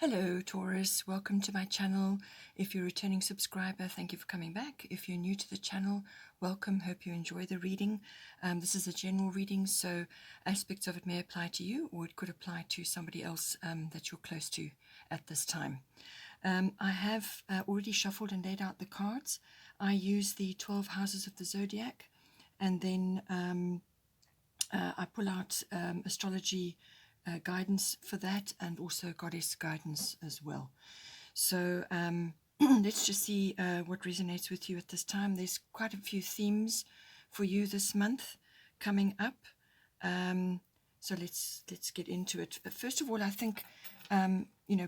Hello Taurus, welcome to my channel. If you're a returning subscriber, thank you for coming back. If you're new to the channel, welcome. Hope you enjoy the reading. This is a general reading, so aspects of it may apply to you, or it could apply to somebody else that you're close to at this time. I have already shuffled and laid out the cards. I use the 12 houses of the zodiac, and then I pull out astrology guidance for that, and also goddess guidance as well. So let's just see what resonates with you at this time. There's quite a few themes for you this month coming up. So let's get into it. But first of all, I think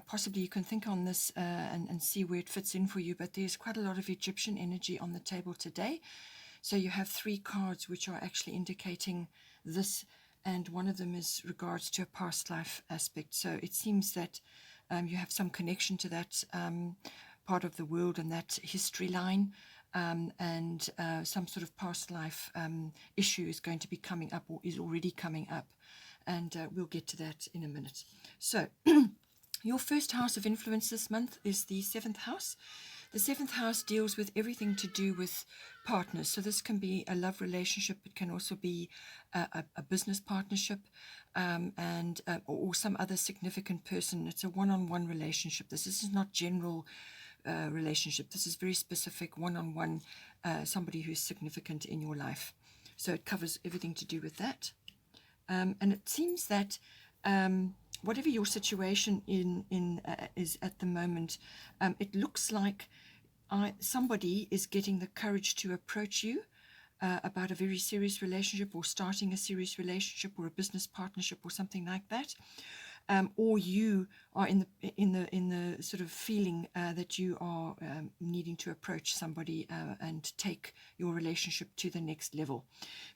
possibly you can think on this and see where it fits in for you. But there's quite a lot of Egyptian energy on the table today. So you have 3 cards which are actually indicating this, and one of them is regards to a past life aspect. So it seems that you have some connection to that part of the world and that history line, and some sort of past life issue is going to be coming up, or is already coming up, and we'll get to that in a minute. So your first house of influence this month is the 7th house. The 7th house deals with everything to do with partners. So this can be a love relationship. It can also be a business partnership, or some other significant person. It's a one-on-one relationship. This is not general relationship. This is very specific, one-on-one, somebody who's significant in your life. So it covers everything to do with that. And it seems that whatever your situation is at the moment, it looks like somebody is getting the courage to approach you about a very serious relationship, or starting a serious relationship, or a business partnership, or something like that. Or you are in the sort of feeling that you are needing to approach somebody and take your relationship to the next level,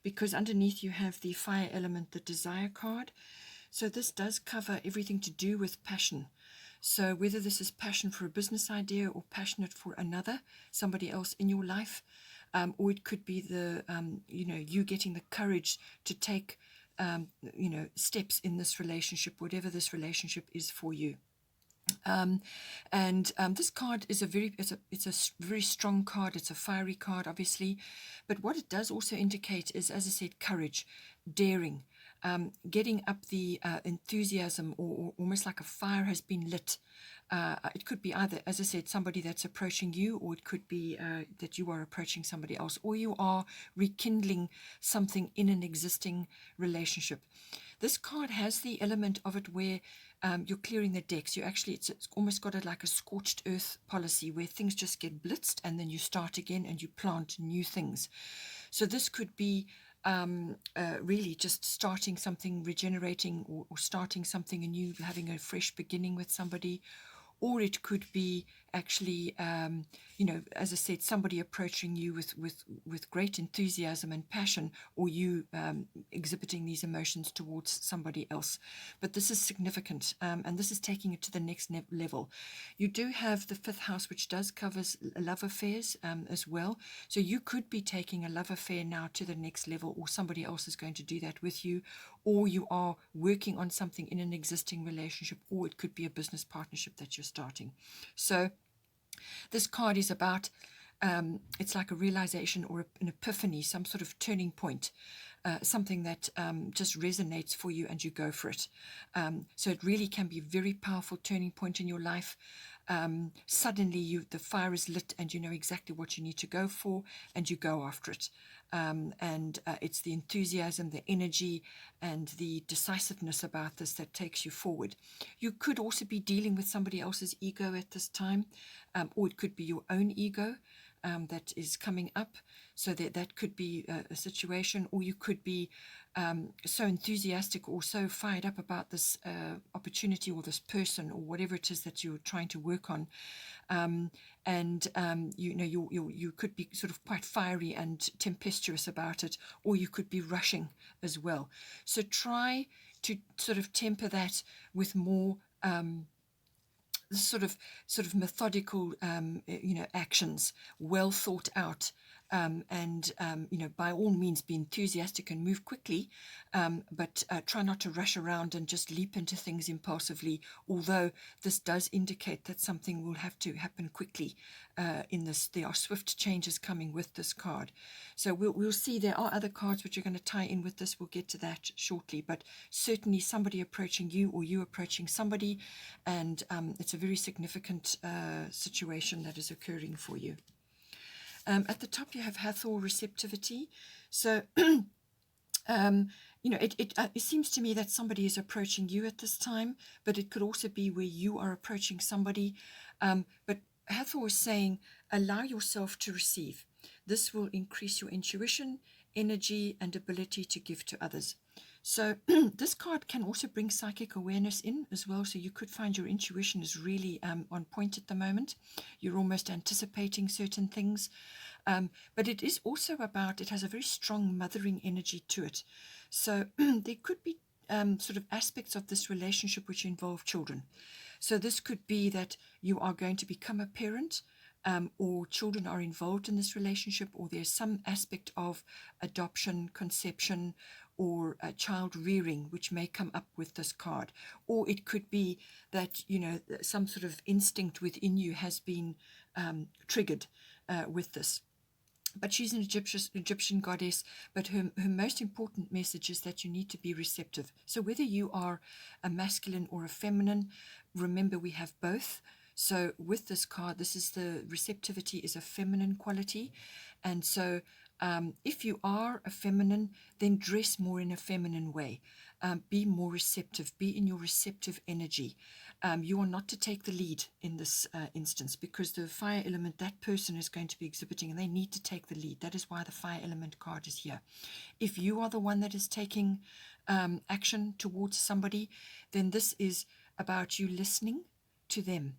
because underneath you have the fire element, the desire card. So this does cover everything to do with passion. So whether this is passion for a business idea, or passionate for somebody else in your life, or it could be you getting the courage to take steps in this relationship, whatever this relationship is for you. This card is it's a very strong card. It's a fiery card, obviously, but what it does also indicate is, as I said, courage, daring, getting up the enthusiasm, or almost like a fire has been lit. It could be either, as I said, somebody that's approaching you, or it could be that you are approaching somebody else, or you are rekindling something in an existing relationship. This card has the element of it where you're clearing the decks. It's almost got like a scorched earth policy, where things just get blitzed and then you start again and you plant new things. So this could be really just starting something, regenerating, or starting something anew, having a fresh beginning with somebody. Or it could be actually, as I said, somebody approaching you with great enthusiasm and passion, or you exhibiting these emotions towards somebody else. But this is significant, and this is taking it to the next level. You do have the 5th house, which does cover love affairs as well. So you could be taking a love affair now to the next level, or somebody else is going to do that with you, or you are working on something in an existing relationship, or it could be a business partnership that you're starting. So this card is about, it's like a realization, or an epiphany, some sort of turning point, something that just resonates for you and you go for it. So it really can be a very powerful turning point in your life. Suddenly the fire is lit and you know exactly what you need to go for, and you go after it. It's the enthusiasm, the energy, and the decisiveness about this that takes you forward. You could also be dealing with somebody else's ego at this time, or it could be your own ego that is coming up. So that could be a situation, or you could be so enthusiastic or so fired up about this opportunity, or this person, or whatever it is that you're trying to work on. You could be sort of quite fiery and tempestuous about it, or you could be rushing as well. So try to sort of temper that with more sort of methodical actions, well thought out, by all means be enthusiastic and move quickly, but try not to rush around and just leap into things impulsively, although this does indicate that something will have to happen quickly in this. There are swift changes coming with this card. So we'll see there are other cards which are going to tie in with this. We'll get to that shortly, but certainly somebody approaching you or you approaching somebody, and it's a very significant situation that is occurring for you. At the top, you have Hathor receptivity. So, it seems to me that somebody is approaching you at this time, but it could also be where you are approaching somebody. But Hathor is saying, allow yourself to receive. This will increase your intuition, energy, and ability to give to others. So this card can also bring psychic awareness in as well. So you could find your intuition is really on point at the moment. You're almost anticipating certain things. But it is also about, it has a very strong mothering energy to it. So there could be sort of aspects of this relationship which involve children. So this could be that you are going to become a parent, or children are involved in this relationship, or there's some aspect of adoption, conception, or child rearing which may come up with this card. Or it could be that, some sort of instinct within you has been triggered with this. But she's an Egyptian goddess, but her most important message is that you need to be receptive. So whether you are a masculine or a feminine, remember we have both. So with this card, the receptivity is a feminine quality. And so if you are a feminine, then dress more in a feminine way. Be more receptive. Be in your receptive energy. You are not to take the lead in this instance, because the fire element, that person is going to be exhibiting, and they need to take the lead. That is why the fire element card is here. If you are the one that is taking action towards somebody, then this is about you listening to them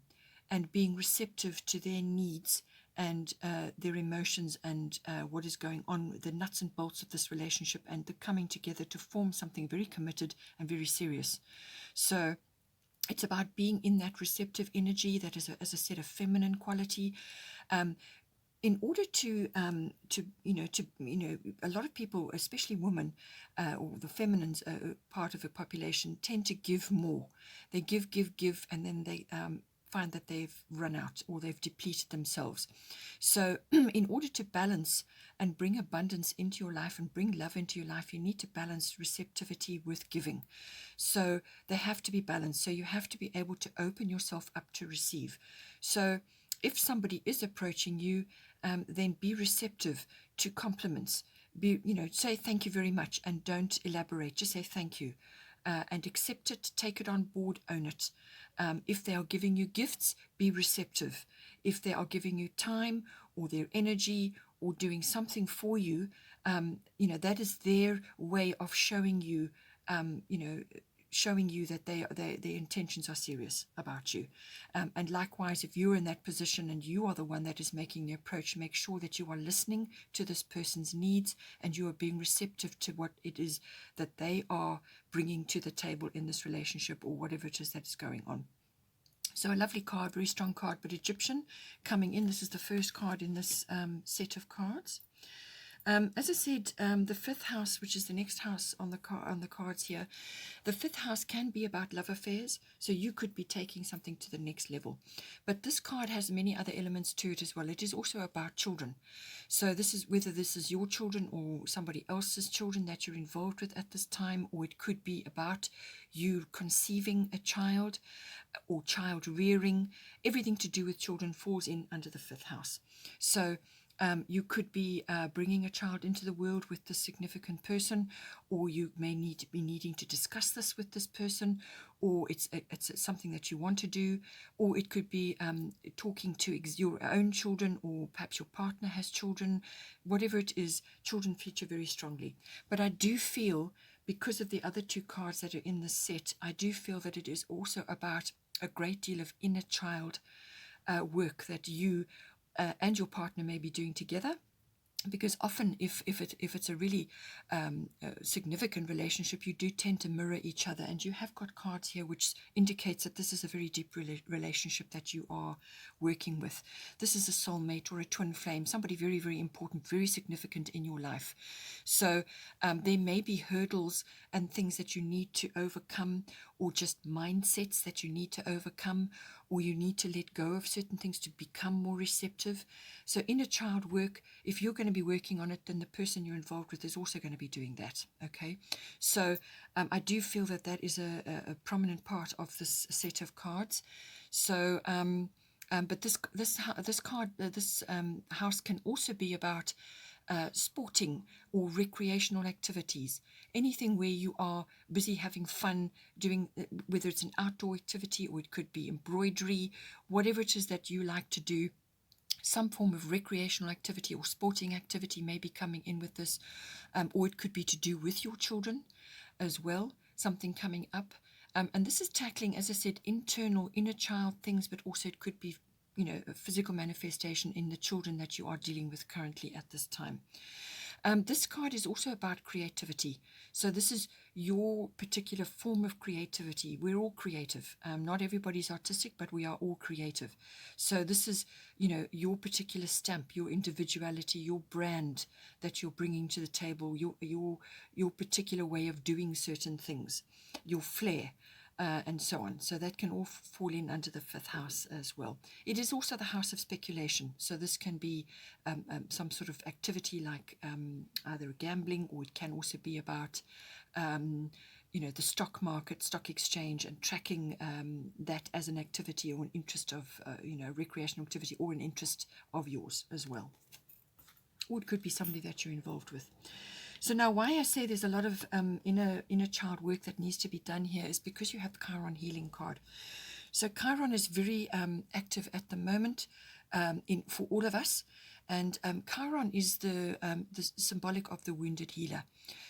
and being receptive to their needs and their emotions and what is going on, the nuts and bolts of this relationship, and the coming together to form something very committed and very serious. So it's about being in that receptive energy that is, as I said, a feminine quality. In order to a lot of people, especially women, or the feminine part of the population, tend to give more. They give, and then they find that they've run out or they've depleted themselves. So in order to balance and bring abundance into your life and bring love into your life, you need to balance receptivity with giving. So they have to be balanced. So you have to be able to open yourself up to receive. So if somebody is approaching you, then be receptive to compliments. Say thank you very much and don't elaborate. Just say thank you. And accept it, take it on board, own it. If they are giving you gifts, be receptive. If they are giving you time or their energy or doing something for you, that is their way of showing you, that their intentions are serious about you. And likewise, if you're in that position and you are the one that is making the approach, make sure that you are listening to this person's needs and you are being receptive to what it is that they are bringing to the table in this relationship or whatever it is that is going on. So a lovely card, very strong card, but Egyptian coming in. This is the first card in this set of cards. As I said, the fifth house, which is the next house on the cards here, the fifth house can be about love affairs. So you could be taking something to the next level. But this card has many other elements to it as well. It is also about children. So this is whether this is your children or somebody else's children that you're involved with at this time, or it could be about you conceiving a child or child rearing. Everything to do with children falls in under the fifth house. So you could be bringing a child into the world with this significant person, or you may need to be needing to discuss this with this person, or it's something that you want to do, or it could be talking to your own children, or perhaps your partner has children. Whatever it is, children feature very strongly. But I do feel, because of the other two cards that are in this set, I do feel that it is also about a great deal of inner child work that you and your partner may be doing together. because often if it's a really significant relationship, you do tend to mirror each other, and you have got cards here which indicates that this is a very deep relationship that you are working with. This is a soulmate or a twin flame, somebody very, very important, very significant in your life. So there may be hurdles and things that you need to overcome, or just mindsets that you need to overcome, or you need to let go of certain things to become more receptive. So inner child work, if you're going to be working on it, then the person you're involved with is also going to be doing that. Okay, so I do feel that that is a prominent part of this set of cards. So but this card, this house can also be about sporting or recreational activities, anything where you are busy having fun doing, whether it's an outdoor activity or it could be embroidery, whatever it is that you like to do. Some form of recreational activity or sporting activity may be coming in with this, or it could be to do with your children as well, something coming up. And this is tackling, as I said, internal, inner child things, but also it could be, a physical manifestation in the children that you are dealing with currently at this time. This card is also about creativity. So this is your particular form of creativity. We're all creative. Not everybody's artistic, but we are all creative. So this is, your particular stamp, your individuality, your brand that you're bringing to the table, your particular way of doing certain things, your flair. And so on. So that can all fall in under the fifth house as well. It is also the house of speculation. So this can be some sort of activity like either gambling, or it can also be about, the stock market, stock exchange, and tracking that as an activity or an interest of, recreational activity or an interest of yours as well. Or it could be somebody that you're involved with. So now why I say there's a lot of inner child work that needs to be done here is because you have the Chiron healing card. So Chiron is very active at the moment for all of us. And Chiron is the symbolic of the wounded healer.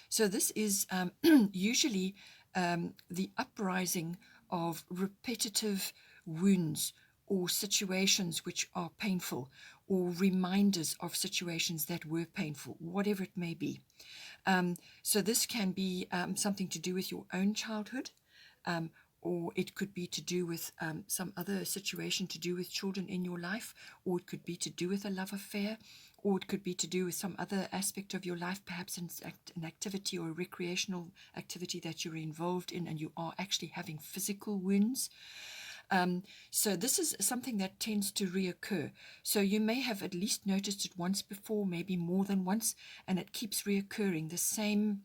So this is usually the uprising of repetitive wounds or situations which are painful, or reminders of situations that were painful, whatever it may be. So this can be something to do with your own childhood, or it could be to do with some other situation to do with children in your life, or it could be to do with a love affair, or it could be to do with some other aspect of your life, perhaps an activity or a recreational activity that you're involved in and you are actually having physical wounds. So this is something that tends to reoccur. So you may have at least noticed it once before, maybe more than once, and it keeps reoccurring. The same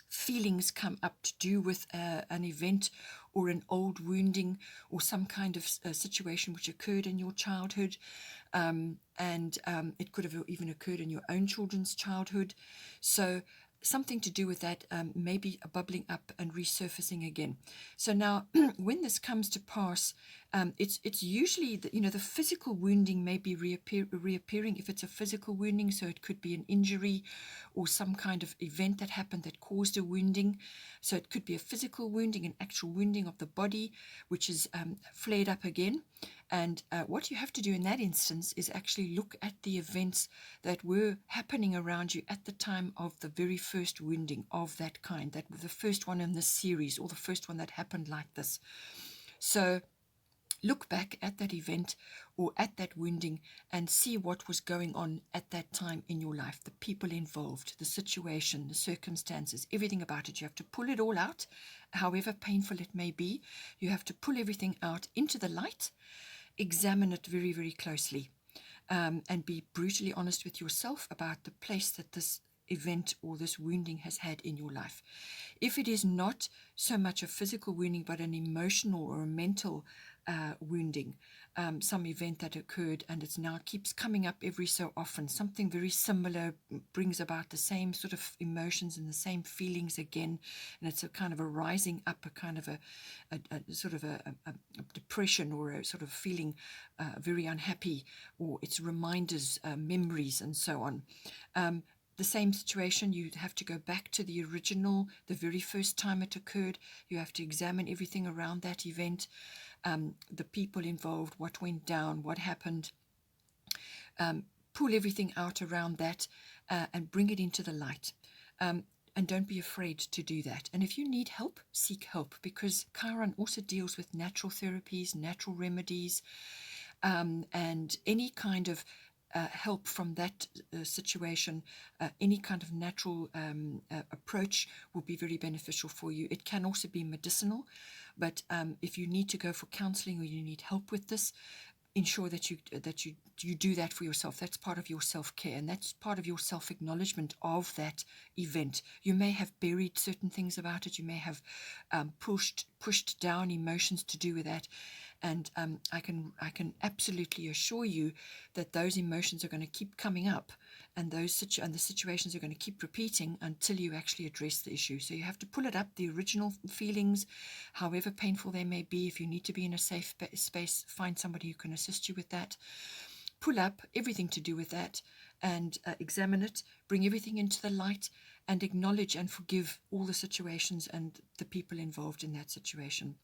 feelings come up to do with an event or an old wounding or some kind of situation which occurred in your childhood. And it could have even occurred in your own children's childhood. So something to do with that, maybe bubbling up and resurfacing again. So now, when this comes to pass, it's usually the physical wounding may be reappearing if it's a physical wounding. So it could be an injury or some kind of event that happened that caused a wounding. So it could be a physical wounding, an actual wounding of the body, which is flared up again. And what you have to do in that instance is actually look at the events that were happening around you at the time of the very first wounding of that kind, that was the first one in this series, or the first one that happened like this. So look back at that event or at that wounding and see what was going on at that time in your life, the people involved, the situation, the circumstances, everything about it. You have to pull it all out, however painful it may be. You have to pull everything out into the light, examine it very, very closely, and be brutally honest with yourself about the place that this event or this wounding has had in your life. If it is not so much a physical wounding but an emotional or a mental wounding, some event that occurred and it now keeps coming up every so often, something very similar brings about the same sort of emotions and the same feelings again, and it's a kind of a rising up, a kind of a sort of a depression, or a sort of feeling very unhappy, or it's reminders, memories, and so on. The same situation, you have to go back to the original, the very first time it occurred. You have to examine everything around that event, the people involved, what went down, what happened. pull everything out around that and bring it into the light. And don't be afraid to do that. And if you need help, seek help, because Chiron also deals with natural therapies, natural remedies, and any kind of help from that situation, any kind of natural approach will be very beneficial for you. It can also be medicinal, but if you need to go for counseling or you need help with this, ensure that you do that for yourself. That's part of your self-care, and that's part of your self-acknowledgement of that event. You may have buried certain things about it. You may have pushed down emotions to do with that. And I can absolutely assure you that those emotions are going to keep coming up, and the situations are going to keep repeating until you actually address the issue. So you have to pull it up, the original feelings, however painful they may be. If you need to be in a safe space, find somebody who can assist you with that. Pull up everything to do with that and examine it, bring everything into the light, and acknowledge and forgive all the situations and the people involved in that situation.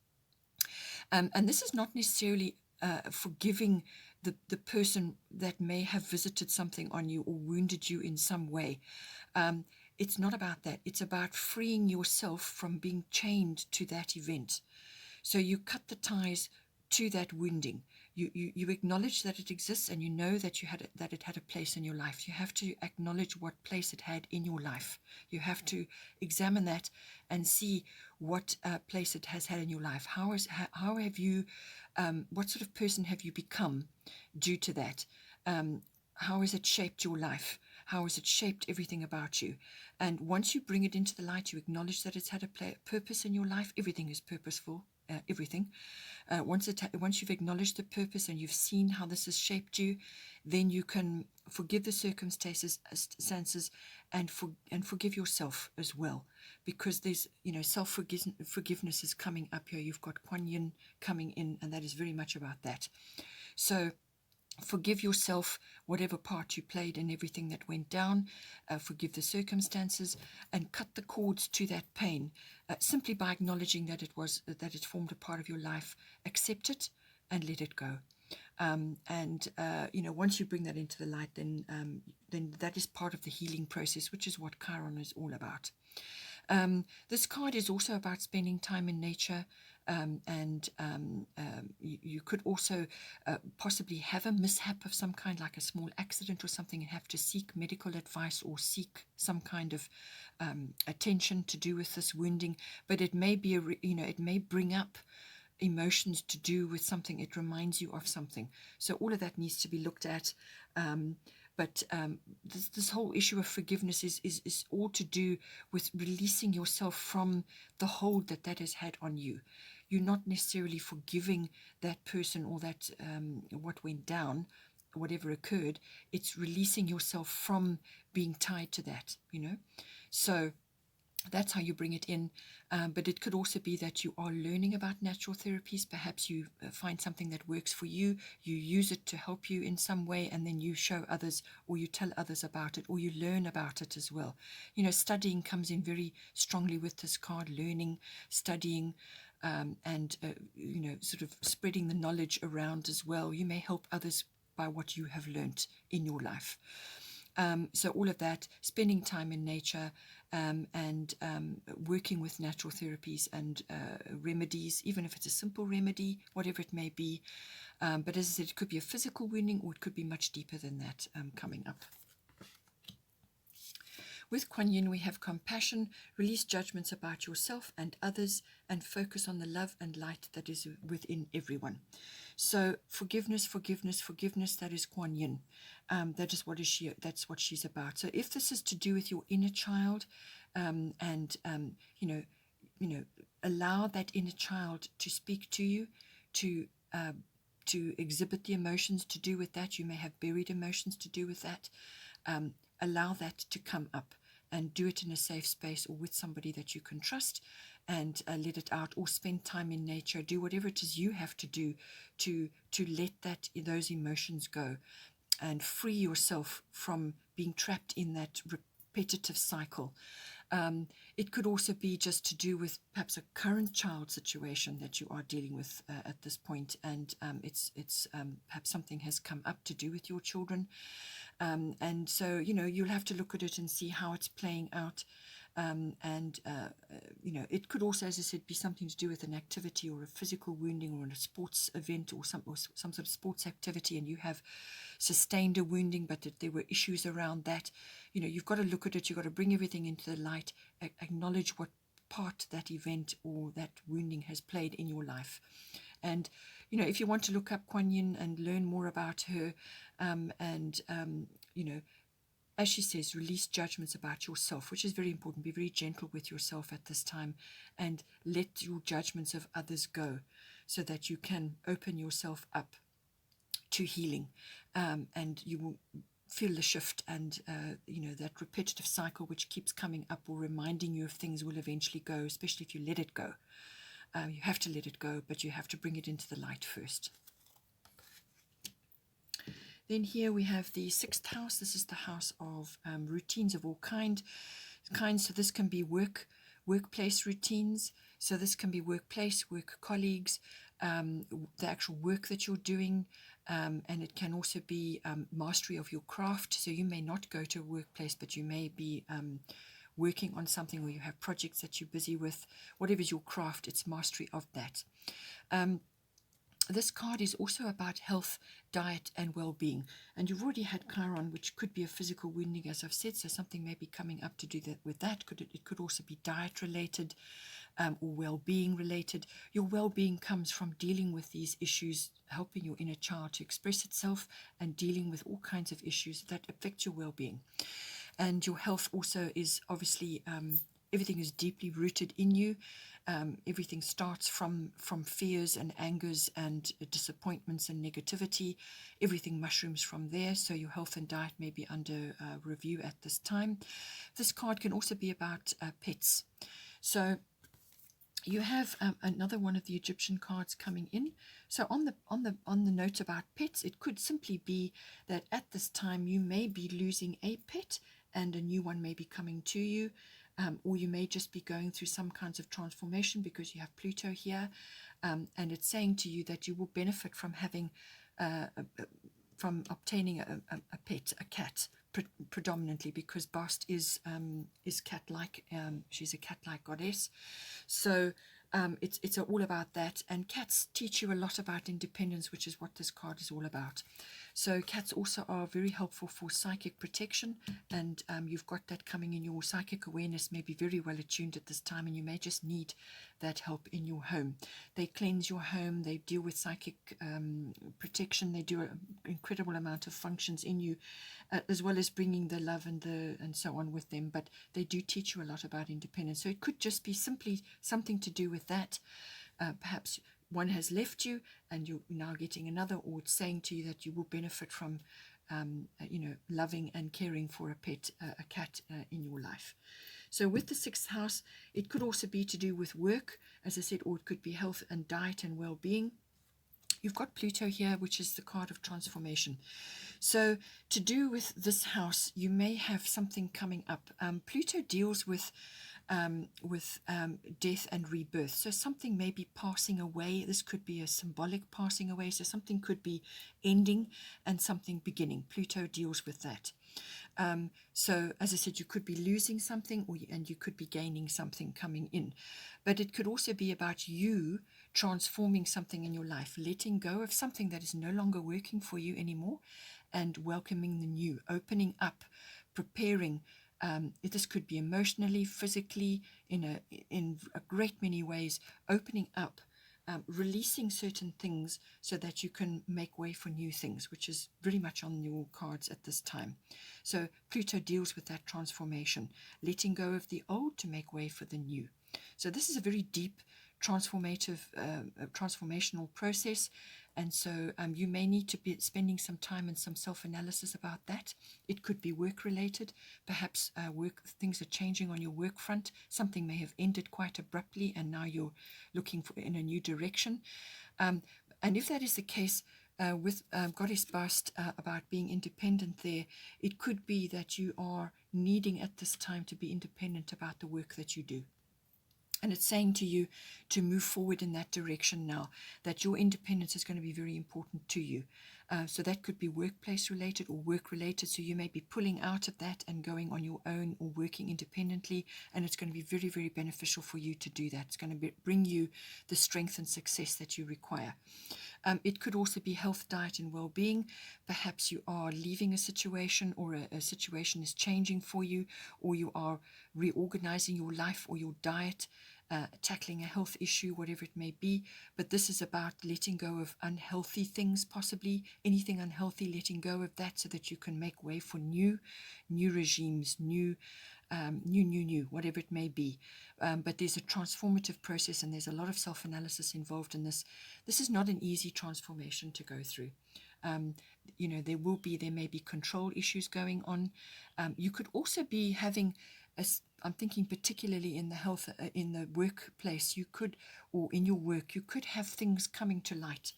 And this is not necessarily forgiving the person that may have visited something on you or wounded you in some way. It's not about that. It's about freeing yourself from being chained to that event. So you cut the ties to that wounding. You acknowledge that it exists, and you know that that it had a place in your life. You have to acknowledge what place it had in your life. You have to examine that and see what place it has had in your life. How have you, what sort of person have you become due to that? How has it shaped your life? How has it shaped everything about you? And once you bring it into the light, you acknowledge that it's had a purpose in your life. Everything is purposeful. Everything. Once you've acknowledged the purpose and you've seen how this has shaped you, then you can forgive the circumstances and forgive yourself as well, because there's self-forgiveness is coming up here. You've got Kuan Yin coming in, and that is very much about that. So forgive yourself, whatever part you played in everything that went down. Forgive the circumstances and cut the cords to that pain simply by acknowledging that it formed a part of your life. Accept it and let it go. Once you bring that into the light, then that is part of the healing process, which is what Chiron is all about. This card is also about spending time in nature, you could also possibly have a mishap of some kind, like a small accident or something, and have to seek medical advice or seek some kind of attention to do with this wounding. But it may be it may bring up emotions to do with something. It reminds you of something. So all of that needs to be looked at. But this whole issue of forgiveness is all to do with releasing yourself from the hold that has had on you. You're not necessarily forgiving that person or that what went down, whatever occurred. It's releasing yourself from being tied to that, So that's how you bring it in. But it could also be that you are learning about natural therapies. Perhaps you find something that works for you. You use it to help you in some way, and then you show others, or you tell others about it, or you learn about it as well. Studying comes in very strongly with this card. Learning, studying, and sort of spreading the knowledge around as well. You may help others by what you have learnt in your life. So all of that, spending time in nature, and working with natural therapies and remedies, even if it's a simple remedy, whatever it may be. But as I said, it could be a physical wounding, or it could be much deeper than that coming up. With Kuan Yin, we have compassion, release judgments about yourself and others, and focus on the love and light that is within everyone. So forgiveness, that is Kuan Yin. That's what she's about. So if this is to do with your inner child, allow that inner child to speak to you, to exhibit the emotions to do with that. You may have buried emotions to do with that. Allow that to come up, and do it in a safe space or with somebody that you can trust, and let it out, or spend time in nature. Do whatever it is you have to do to let those emotions go, and free yourself from being trapped in that repetitive cycle. It could also be just to do with perhaps a current child situation that you are dealing with at this point, and it's perhaps something has come up to do with your children, and so you'll have to look at it and see how it's playing out. And it could also, as I said, be something to do with an activity or a physical wounding or a sports event or some sort of sports activity, and you have sustained a wounding, but that there were issues around that. You've got to look at it. You've got to bring everything into the light, acknowledge what part that event or that wounding has played in your life. And if you want to look up Kuan Yin and learn more about her, as she says, release judgments about yourself, which is very important. Be very gentle with yourself at this time and let your judgments of others go so that you can open yourself up to healing, and you will feel the shift, and that repetitive cycle which keeps coming up or reminding you of things will eventually go, especially if you let it go. You have to let it go, but you have to bring it into the light first. Then here we have the 6th house. This is the house of routines of all kinds. So this can be workplace routines. So this can be workplace, work colleagues, the actual work that you're doing, and it can also be mastery of your craft. So you may not go to a workplace, but you may be working on something, or you have projects that you're busy with. Whatever is your craft, it's mastery of that. This card is also about health, diet, and well-being. And you've already had Chiron, which could be a physical wounding, as I've said, so something may be coming up to do that with that. It could also be diet-related or well-being related. Your well-being comes from dealing with these issues, helping your inner child to express itself, and dealing with all kinds of issues that affect your well-being. And your health also is obviously, everything is deeply rooted in you. Everything starts from fears and angers and disappointments and negativity. Everything mushrooms from there. So your health and diet may be under review at this time. This card can also be about pets. So you have another one of the Egyptian cards coming in. So on the note about pets, it could simply be that at this time you may be losing a pet and a new one may be coming to you. Or you may just be going through some kinds of transformation because you have Pluto here, and it's saying to you that you will benefit from having, from obtaining a pet, a cat, predominantly, because Bast is cat-like. She's a cat-like goddess, so it's all about that. And cats teach you a lot about independence, which is what this card is all about. So cats also are very helpful for psychic protection, and you've got that coming in. Your psychic awareness may be very well attuned at this time, and you may just need that help in your home. They cleanse your home, they deal with psychic protection, they do an incredible amount of functions in you, as well as bringing the love and so on with them, but they do teach you a lot about independence. So it could just be simply something to do with that. Perhaps one has left you and you're now getting another, or it's saying to you that you will benefit from loving and caring for a pet, a cat in your life. So with the 6th house, it could also be to do with work, as I said, or it could be health and diet and well-being. You've got Pluto here, which is the card of transformation. So to do with this house, you may have something coming up. Pluto deals with death and rebirth. So something may be passing away. This could be a symbolic passing away. So something could be ending and something beginning. Pluto deals with that. So as I said, you could be losing something, and you could be gaining something coming in. But it could also be about you transforming something in your life, letting go of something that is no longer working for you anymore, and welcoming the new, opening up, preparing. This could be emotionally, physically, in a great many ways, opening up, releasing certain things so that you can make way for new things, which is very much on your cards at this time. So Pluto deals with that transformation, letting go of the old to make way for the new. So this is a very deep transformational process, and so you may need to be spending some time and some self-analysis about that. It could be work-related. Perhaps things are changing on your work front. Something may have ended quite abruptly, and now you're looking in a new direction. And if that is the case, with Goddess Bast about being independent there, it could be that you are needing at this time to be independent about the work that you do. And it's saying to you to move forward in that direction now, that your independence is going to be very important to you. So that could be workplace related or work related. So you may be pulling out of that and going on your own or working independently. And it's going to be very, very beneficial for you to do that. It's going to bring you the strength and success that you require. It could also be health, diet, and well-being. Perhaps you are leaving a situation, or a situation is changing for you, or you are reorganizing your life or your diet, tackling a health issue, whatever it may be. But this is about letting go of unhealthy things, possibly anything unhealthy, letting go of that so that you can make way for new regimes, new, whatever it may be. But there's a transformative process, and there's a lot of self-analysis involved in this. This is not an easy transformation to go through. There may be control issues going on. You could also be having I'm thinking particularly in the health, in the workplace, or in your work, you could have things coming to light.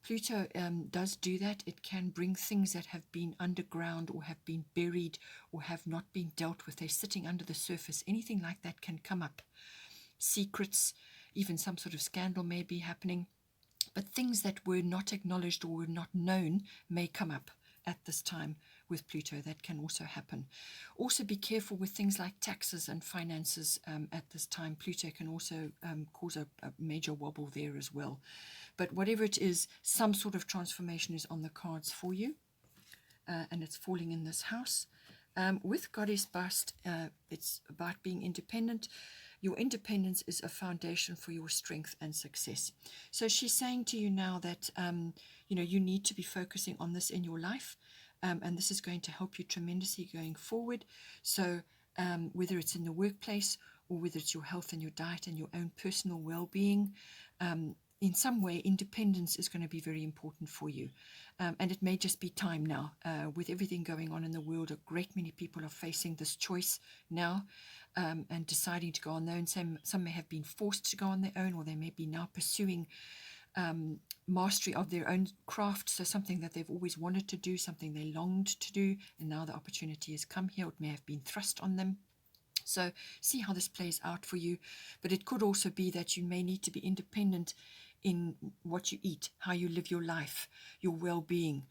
Pluto does do that. It can bring things that have been underground or have been buried or have not been dealt with. They're sitting under the surface. Anything like that can come up. Secrets, even some sort of scandal may be happening. But things that were not acknowledged or were not known may come up at this time with Pluto. That can also happen. Also be careful with things like taxes and finances at this time. Pluto can also cause a major wobble there as well. But whatever it is, some sort of transformation is on the cards for you, and it's falling in this house. With Goddess Bust, it's about being independent. Your independence is a foundation for your strength and success. So she's saying to you now that you need to be focusing on this in your life, and this is going to help you tremendously going forward. So whether it's in the workplace or whether it's your health and your diet and your own personal well-being, in some way, independence is going to be very important for you. And it may just be time now. With everything going on in the world, a great many people are facing this choice now and deciding to go on their own. Some may have been forced to go on their own, or they may be now pursuing mastery of their own craft. So something that they've always wanted to do, something they longed to do, and now the opportunity has come here. It may have been thrust on them. So see how this plays out for you. But it could also be that you may need to be independent in what you eat, how you live your life, your well-being,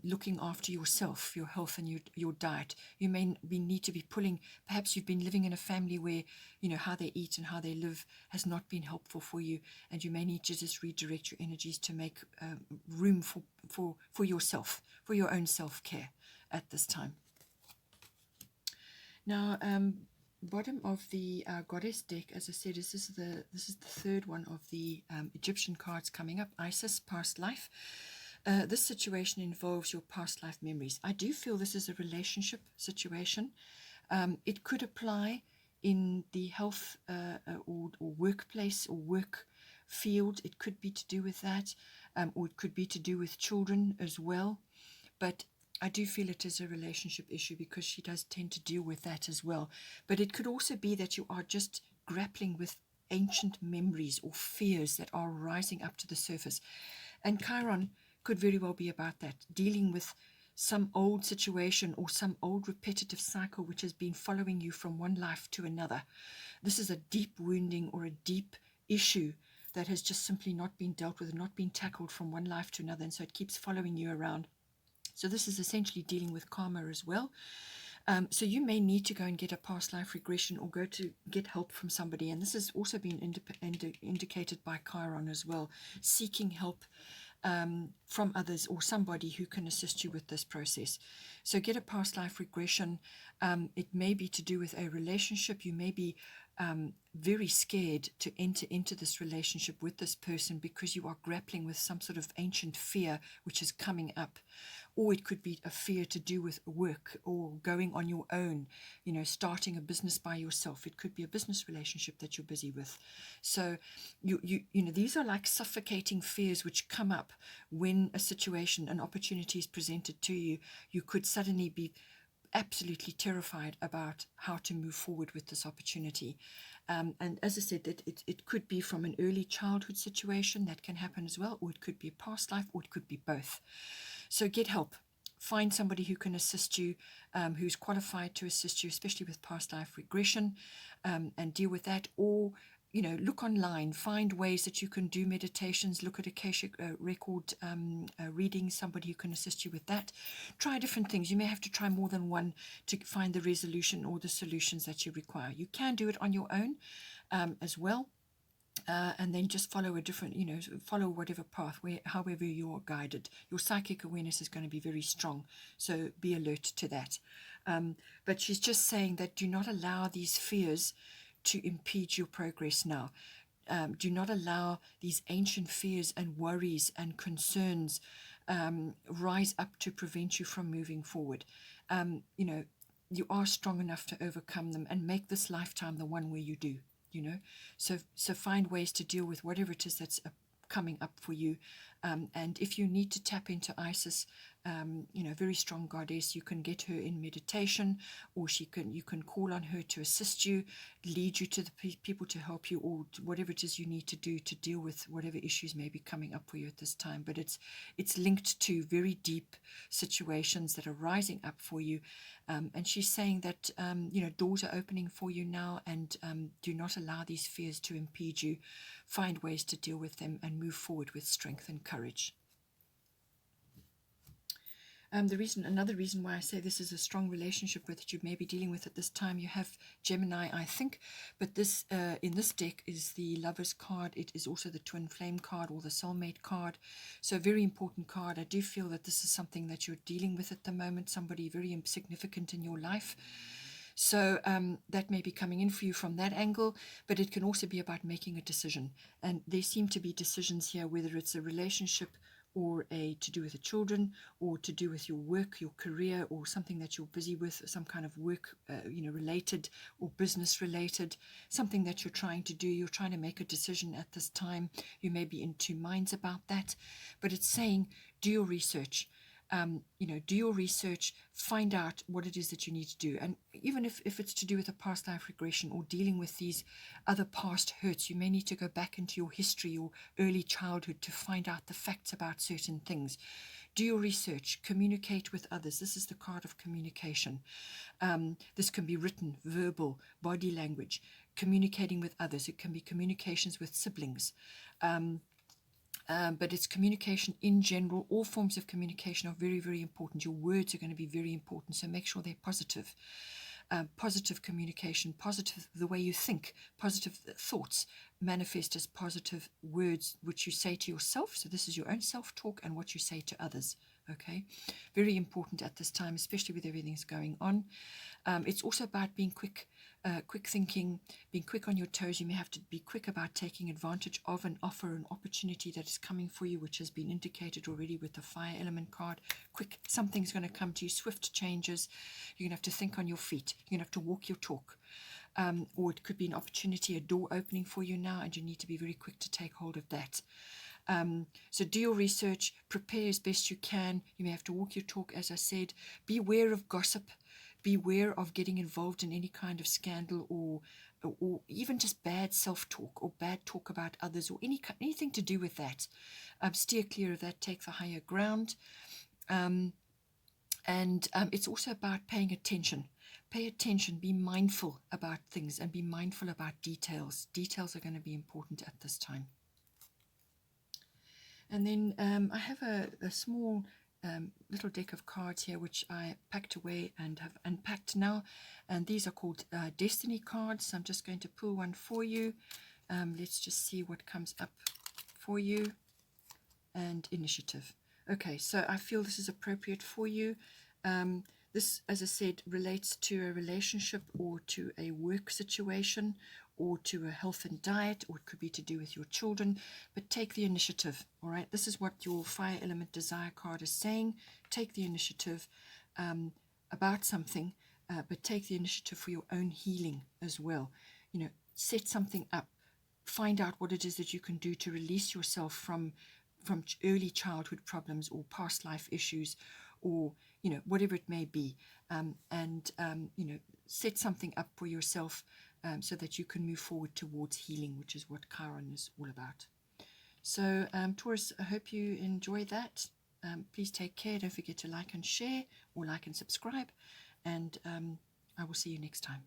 looking after yourself, your health and your diet. You may need to be pulling, perhaps you've been living in a family where, how they eat and how they live has not been helpful for you, and you may need to just redirect your energies to make room for yourself, for your own self-care at this time. Now, bottom of the goddess deck, as I said, this is the third one of the Egyptian cards coming up. Isis, past life. This situation involves your past life memories. I do feel this is a relationship situation. It could apply in the health or workplace or work field. It could be to do with that, or it could be to do with children as well. But I do feel it is a relationship issue because she does tend to deal with that as well. But it could also be that you are just grappling with ancient memories or fears that are rising up to the surface. And Chiron could very well be about that, dealing with some old situation or some old repetitive cycle which has been following you from one life to another. This is a deep wounding or a deep issue that has just simply not been dealt with, not been tackled from one life to another, and so it keeps following you around. So this is essentially dealing with karma as well. So you may need to go and get a past life regression or go to get help from somebody. And this has also been indicated by Chiron as well, seeking help from others or somebody who can assist you with this process. So get a past life regression. It may be to do with a relationship. You may be very scared to enter into this relationship with this person because you are grappling with some sort of ancient fear which is coming up. Or it could be a fear to do with work or going on your own, starting a business by yourself. It could be a business relationship that you're busy with. So, these are like suffocating fears which come up when a situation, an opportunity is presented to you. You could suddenly be absolutely terrified about how to move forward with this opportunity. And as I said, it could be from an early childhood situation that can happen as well, or it could be a past life, or it could be both. So get help find somebody who can assist you, who's qualified to assist you, especially with past life regression, and deal with that. Or look online, find ways that you can do meditations, look at Akashic record reading, somebody who can assist you with that. Try different things. You may have to try more than one to find the resolution or the solutions that you require. You can do it on your own as well. And then just follow a different, follow whatever path, however you're guided. Your psychic awareness is going to be very strong, so be alert to that. But she's just saying that do not allow these fears to impede your progress now. Do not allow these ancient fears and worries and concerns rise up to prevent you from moving forward. You are strong enough to overcome them and make this lifetime the one where you do. So find ways to deal with whatever it is that's coming up for you. And if you need to tap into Isis, very strong goddess, you can get her in meditation, or you can call on her to assist you, lead you to the people to help you, or whatever it is you need to do to deal with whatever issues may be coming up for you at this time. But it's linked to very deep situations that are rising up for you. And she's saying that, doors are opening for you now, and do not allow these fears to impede you. Find ways to deal with them and move forward with strength and courage. Another reason why I say this is a strong relationship that you may be dealing with at this time, you have Gemini, I think, but this in this deck is the Lover's card. It is also the Twin Flame card, or the Soulmate card. So a very important card. I do feel that this is something that you're dealing with at the moment, somebody very significant in your life. So that may be coming in for you from that angle, but it can also be about making a decision. And there seem to be decisions here, whether it's a relationship or to do with the children, or to do with your work, your career, or something that you're busy with, some kind of work, related or business related, something that you're trying to do. You're trying to make a decision at this time. You may be in two minds about that, but it's saying do your research. Do your research, find out what it is that you need to do. And even if it's to do with a past life regression or dealing with these other past hurts, you may need to go back into your history or early childhood to find out the facts about certain things. Do your research, communicate with others. This is the card of communication. This can be written, verbal, body language, communicating with others. It can be communications with siblings. But it's communication in general. All forms of communication are very, very important. Your words are going to be very important, so make sure they're positive. Positive communication, positive the way you think, positive thoughts manifest as positive words which you say to yourself. So this is your own self-talk and what you say to others. Okay, very important at this time, especially with everything that's going on. It's also about being quick thinking, being quick on your toes. You may have to be quick about taking advantage of an offer, an opportunity that is coming for you, which has been indicated already with the fire element card. Quick, something's going to come to you, swift changes. You're going to have to think on your feet. You're going to have to walk your talk. Or it could be an opportunity, a door opening for you now, and you need to be very quick to take hold of that. So do your research, prepare as best you can. You may have to walk your talk, as I said. Beware of gossip. Beware of getting involved in any kind of scandal or even just bad self-talk or bad talk about others or anything to do with that. Steer clear of that. Take the higher ground. And it's also about paying attention. Pay attention. Be mindful about things and be mindful about details. Details are going to be important at this time. And then I have a small little deck of cards here which I packed away and have unpacked now, and these are called destiny cards. So I'm just going to pull one for you. Let's just see what comes up for you. And initiative. Okay, so I feel this is appropriate for you. This, as I said, relates to a relationship or to a work situation or to a health and diet, or it could be to do with your children, but take the initiative. All right, this is what your fire element desire card is saying. Take the initiative about something, but take the initiative for your own healing as well. Set something up. Find out what it is that you can do to release yourself from early childhood problems or past life issues, or whatever it may be, and set something up for yourself so that you can move forward towards healing, which is what Chiron is all about. So Taurus, I hope you enjoy that. Please take care. Don't forget to like and share, or like and subscribe. And I will see you next time.